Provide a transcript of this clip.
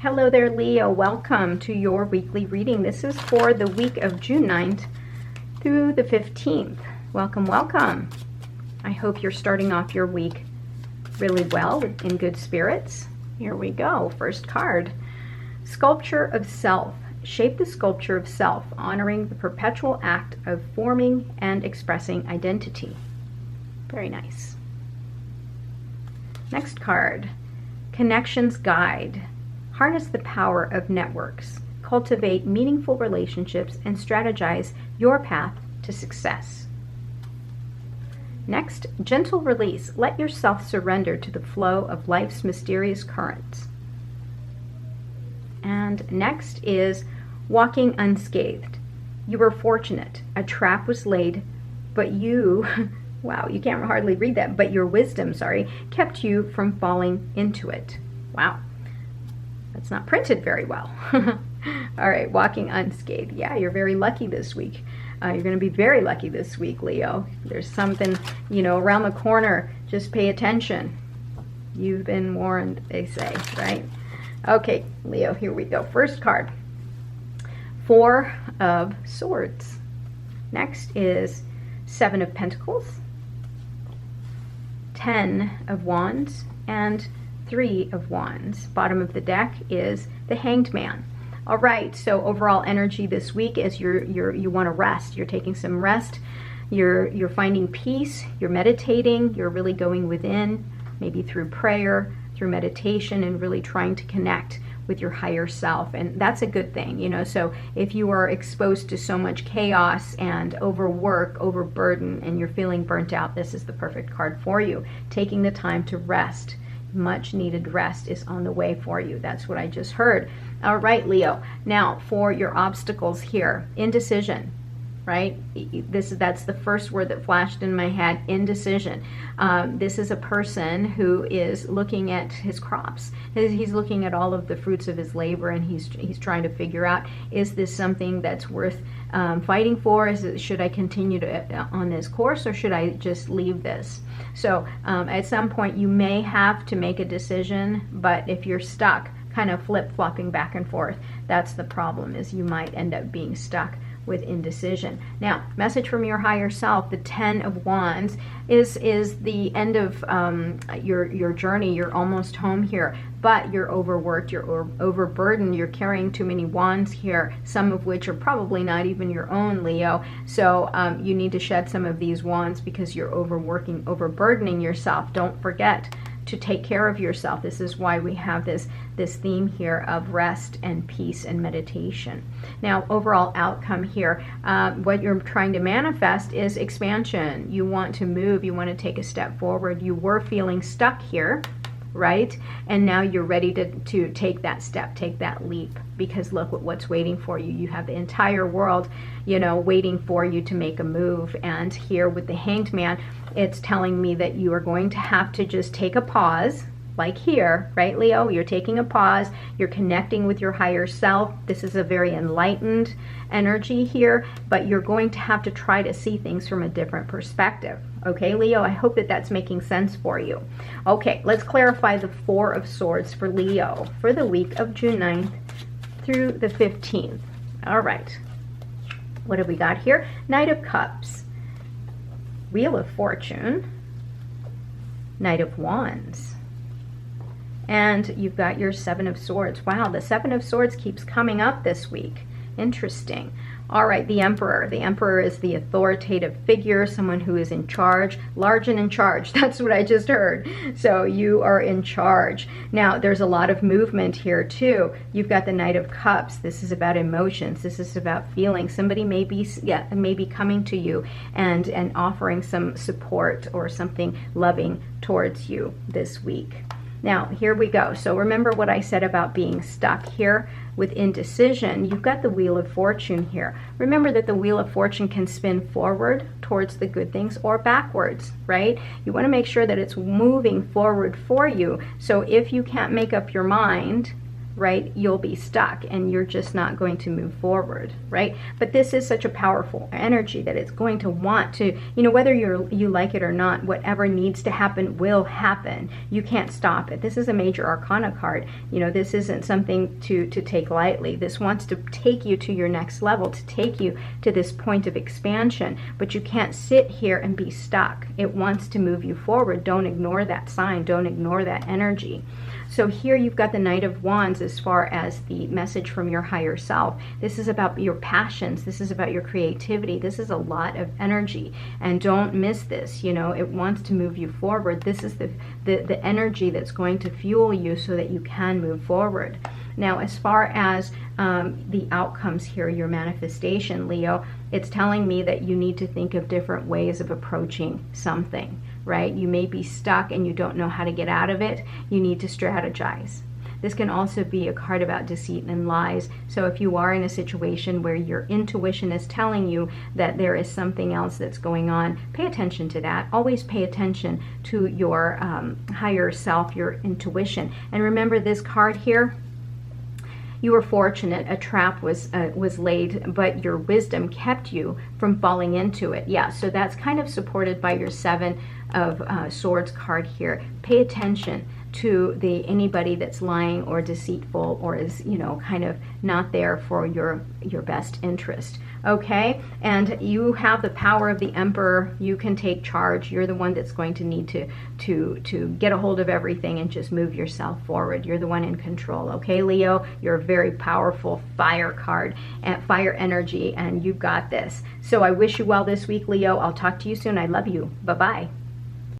Hello there, Leo. Welcome to your weekly reading. This is for the week of June 9th through the 15th. Welcome, welcome. I hope you're starting off your week really well, in good spirits. Here we go. First card. Sculpture of Self. Shape the sculpture of self, honoring the perpetual act of forming and expressing identity. Very nice. Next card. Connections Guide. Harness the power of networks. Cultivate meaningful relationships and strategize your path to success. Next, gentle release. Let yourself surrender to the flow of life's mysterious currents. And next is walking unscathed. You were fortunate. A trap was laid, but you, wow, you can't hardly read that, but your wisdom, kept you from falling into it. Wow. That's not printed very well. All right, walking unscathed. Yeah, you're very lucky this week. You're going to be very lucky this week, Leo. There's something, around the corner. Just pay attention. You've been warned, they say, right? Okay, Leo, here we go. First card. 4 of Swords. Next is 7 of Pentacles, 10 of Wands, and 3 of Wands. Bottom of the deck is the Hanged Man. All right, so overall energy this week is you want to rest. You're taking some rest. You're finding peace. You're meditating. You're really going within, maybe through prayer, through meditation, and really trying to connect with your higher self. And that's a good thing, so if you are exposed to so much chaos and overwork, overburden, and you're feeling burnt out, this is the perfect card for you. Taking the time to rest. Much needed rest is on the way for you. That's what I just heard. All right, Leo. Now for your obstacles here. Indecision, right? That's the first word that flashed in my head, indecision. This is a person who is looking at his crops. He's looking at all of the fruits of his labor, and he's trying to figure out, is this something that's worth fighting for? Should I continue on this course, or should I just leave this? So at some point you may have to make a decision, but if you're stuck kind of flip-flopping back and forth, that's the problem, is you might end up being stuck with indecision. Now, message from your higher self, the 10 of Wands is the end of your journey. You're almost home here, but you're overworked, you're overburdened, you're carrying too many wands here, some of which are probably not even your own, Leo. So you need to shed some of these wands because you're overworking, overburdening yourself. Don't forget to take care of yourself. This is why we have this theme here of rest and peace and meditation. Now, overall outcome here, what you're trying to manifest is expansion. You want to move, you want to take a step forward. You were feeling stuck here, right? And now you're ready to take that step, take that leap, because look what's waiting for you. You have the entire world, waiting for you to make a move. And here with the Hanged Man, it's telling me that you are going to have to just take a pause, like here, right, Leo? You're taking a pause, you're connecting with your higher self. This is a very enlightened energy here, but you're going to have to try to see things from a different perspective. Okay, Leo, I hope that that's making sense for you. Okay, let's clarify the 4 of Swords for Leo for the week of June 9th through the 15th. All right, what have we got here? Knight of Cups, Wheel of Fortune, Knight of Wands, and you've got your 7 of Swords. Wow, the 7 of Swords keeps coming up this week. Interesting. All right, the Emperor. The Emperor is the authoritative figure, someone who is in charge, large and in charge. That's what I just heard. So you are in charge. Now, there's a lot of movement here too. You've got the Knight of Cups. This is about emotions. This is about feelings. Somebody may be coming to you and offering some support or something loving towards you this week. Now, here we go. So remember what I said about being stuck here with indecision. You've got the Wheel of Fortune here. Remember that the Wheel of Fortune can spin forward towards the good things or backwards, right? You want to make sure that it's moving forward for you. So if you can't make up your mind, right, you'll be stuck and you're just not going to move forward, right? But this is such a powerful energy that it's going to want to, you know, whether you like it or not, whatever needs to happen will happen. You can't stop it. This is a major arcana card. You know, this isn't something to take lightly. This wants to take you to your next level, to take you to this point of expansion, but you can't sit here and be stuck. It wants to move you forward. Don't ignore that sign. Don't ignore that energy. So here you've got the Knight of Wands as far as the message from your higher self. This is about your passions. This is about your creativity. This is a lot of energy. And don't miss this. You know, it wants to move you forward. This is the energy that's going to fuel you so that you can move forward. Now, as far as the outcomes here, your manifestation, Leo, it's telling me that you need to think of different ways of approaching something, right? You may be stuck and you don't know how to get out of it. You need to strategize. This can also be a card about deceit and lies. So if you are in a situation where your intuition is telling you that there is something else that's going on, pay attention to that. Always pay attention to your higher self, your intuition. And remember this card here, you were fortunate, a trap was laid, but your wisdom kept you from falling into it. Yeah, so that's kind of supported by your Seven of Swords card here. Pay attention to anybody that's lying or deceitful or is, you know, kind of not there for your best interest. Okay, and you have the power of the Emperor. You can take charge. You're the one that's going to need to get a hold of everything and just move yourself forward. You're the one in control. Okay, Leo, you're a very powerful fire card and fire energy, and you've got this. So I wish you well this week, Leo. I'll talk to you soon. I love you. Bye-bye.